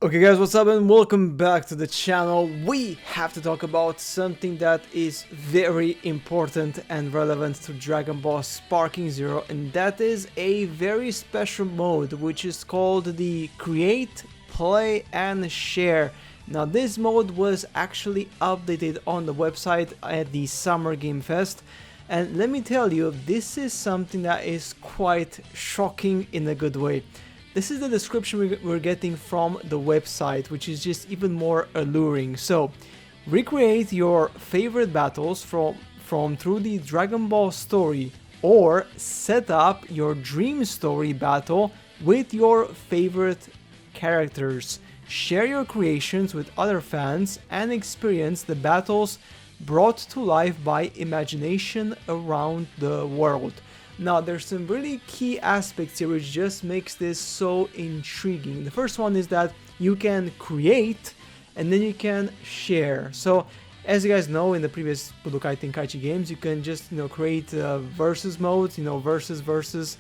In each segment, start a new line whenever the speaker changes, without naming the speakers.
Okay guys, what's up and welcome back to the channel. We have to talk about something that is very important and relevant to Dragon Ball Sparking Zero, and that is a very special mode which is called the Create, Play and Share. Now this mode was actually updated on the website at the Summer Game Fest, and let me tell you, this is something that is quite shocking in a good way. This is the description we're getting from the website, which is just even more alluring. So, recreate your favorite battles from through the Dragon Ball story, or set up your dream story battle with your favorite characters. Share your creations with other fans and experience the battles brought to life by imagination around the world. Now there's some really key aspects here which just makes this so intriguing. The first one is that you can create and then you can share. So as you guys know, in the previous Budokai Tenkaichi games, you can just create versus modes, versus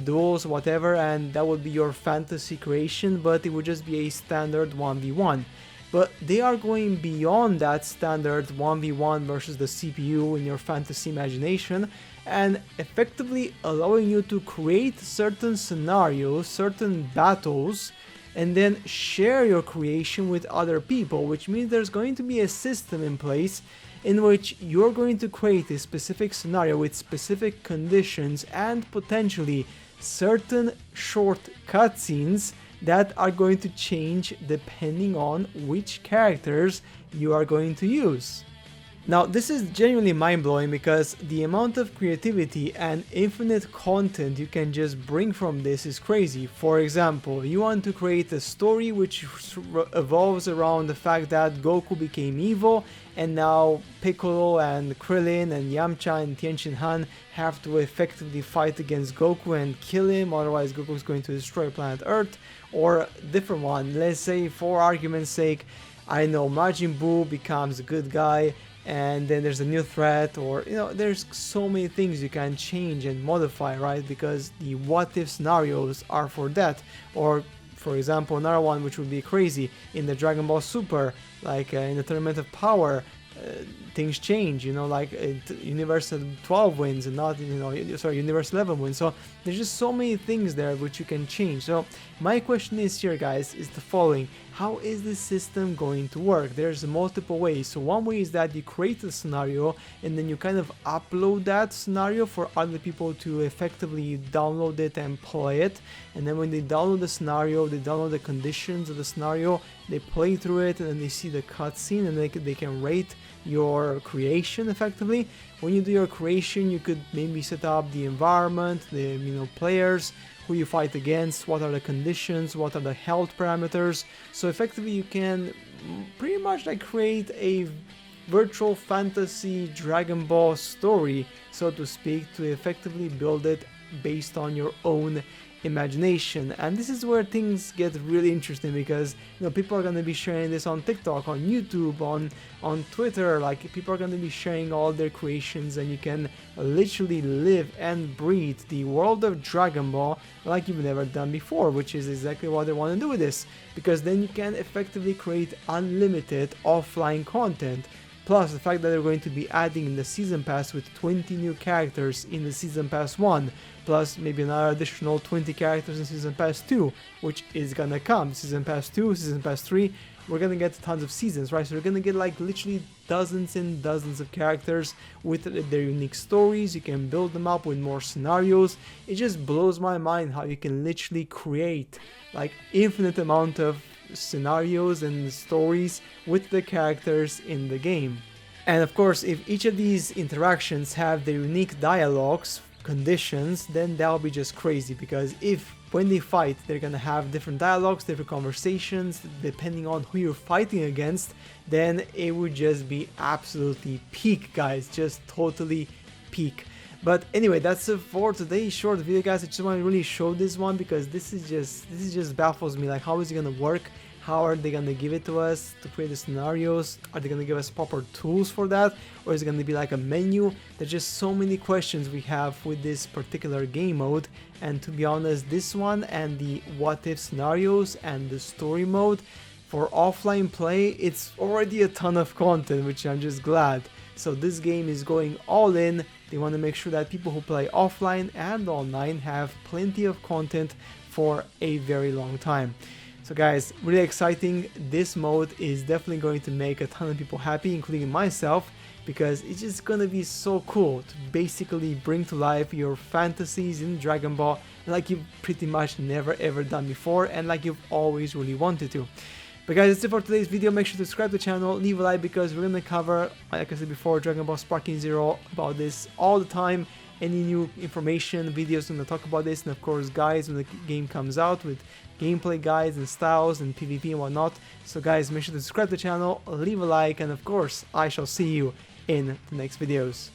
duels, whatever, and that would be your fantasy creation, but it would just be a standard 1v1. But they are going beyond that standard 1v1 versus the CPU in your fantasy imagination, and effectively allowing you to create certain scenarios, certain battles, and then share your creation with other people, which means there's going to be a system in place in which you're going to create a specific scenario with specific conditions and potentially certain short cutscenes that are going to change depending on which characters you are going to use. Now this is genuinely mind-blowing because the amount of creativity and infinite content you can just bring from this is crazy. For example, you want to create a story which evolves around the fact that Goku became evil and now Piccolo and Krillin and Yamcha and Tien Han have to effectively fight against Goku and kill him, otherwise Goku is going to destroy planet Earth. Or a different one, let's say for argument's sake, I know Majin Buu becomes a good guy and then there's a new threat, or there's so many things you can change and modify, right? Because the what if scenarios are for that. Or for example, another one which would be crazy in the Dragon Ball Super, like in the Tournament of Power, things change, like Universe 12 wins and not, Universe 11 wins. So there's just so many things there which you can change. So my question is here, guys, is the following: how is this system going to work? There's multiple ways. So one way is that you create a scenario and then you kind of upload that scenario for other people to effectively download it and play it. And then when they download the scenario, they download the conditions of the scenario, they play through it, and then they see the cutscene, and they can rate your creation effectively. When you do your creation, you could maybe set up the environment, the players, who you fight against, what are the conditions, what are the health parameters. So effectively you can pretty much like create a virtual fantasy Dragon Ball story, so to speak, to effectively build it based on your own imagination. And this is where things get really interesting, because people are going to be sharing this on TikTok, on YouTube, on Twitter. Like, people are going to be sharing all their creations, and you can literally live and breathe the world of Dragon Ball like you've never done before, which is exactly what they want to do with this, because then you can effectively create unlimited offline content. Plus the fact that they're going to be adding in the Season Pass with 20 new characters in the Season Pass 1, plus maybe another additional 20 characters in Season Pass 2, which is gonna come. Season Pass 2, Season Pass 3, we're gonna get tons of seasons, right? So we're gonna get like literally dozens and dozens of characters with their unique stories. You can build them up with more scenarios. It just blows my mind how you can literally create like infinite amount of scenarios and stories with the characters in the game. And of course, if each of these interactions have their unique dialogues, conditions, then that'll be just crazy, because if when they fight they're gonna have different dialogues, different conversations depending on who you're fighting against, then it would just be absolutely peak, guys, just totally peak. But anyway, that's it for today's short video, guys. I just want to really show this one because this is just baffles me. Like, how is it gonna work? How are they gonna give it to us to create the scenarios? Are they gonna give us proper tools for that? Or is it gonna be like a menu? There's just so many questions we have with this particular game mode, and to be honest, this one and the what if scenarios and the story mode for offline play, it's already a ton of content, which I'm just glad. So this game is going all in. They want to make sure that people who play offline and online have plenty of content for a very long time. So guys, really exciting. This mode is definitely going to make a ton of people happy, including myself, because it's just gonna be so cool to basically bring to life your fantasies in Dragon Ball like you've pretty much never ever done before and like you've always really wanted to. But guys, that's it for today's video. Make sure to subscribe to the channel, leave a like, because we're gonna cover, like I said before, Dragon Ball Sparking Zero, about this all the time. Any new information, videos, I'm gonna talk about this, and of course guides when the game comes out with gameplay guides and styles and PvP and whatnot. So guys, make sure to subscribe to the channel, leave a like, and of course I shall see you in the next videos.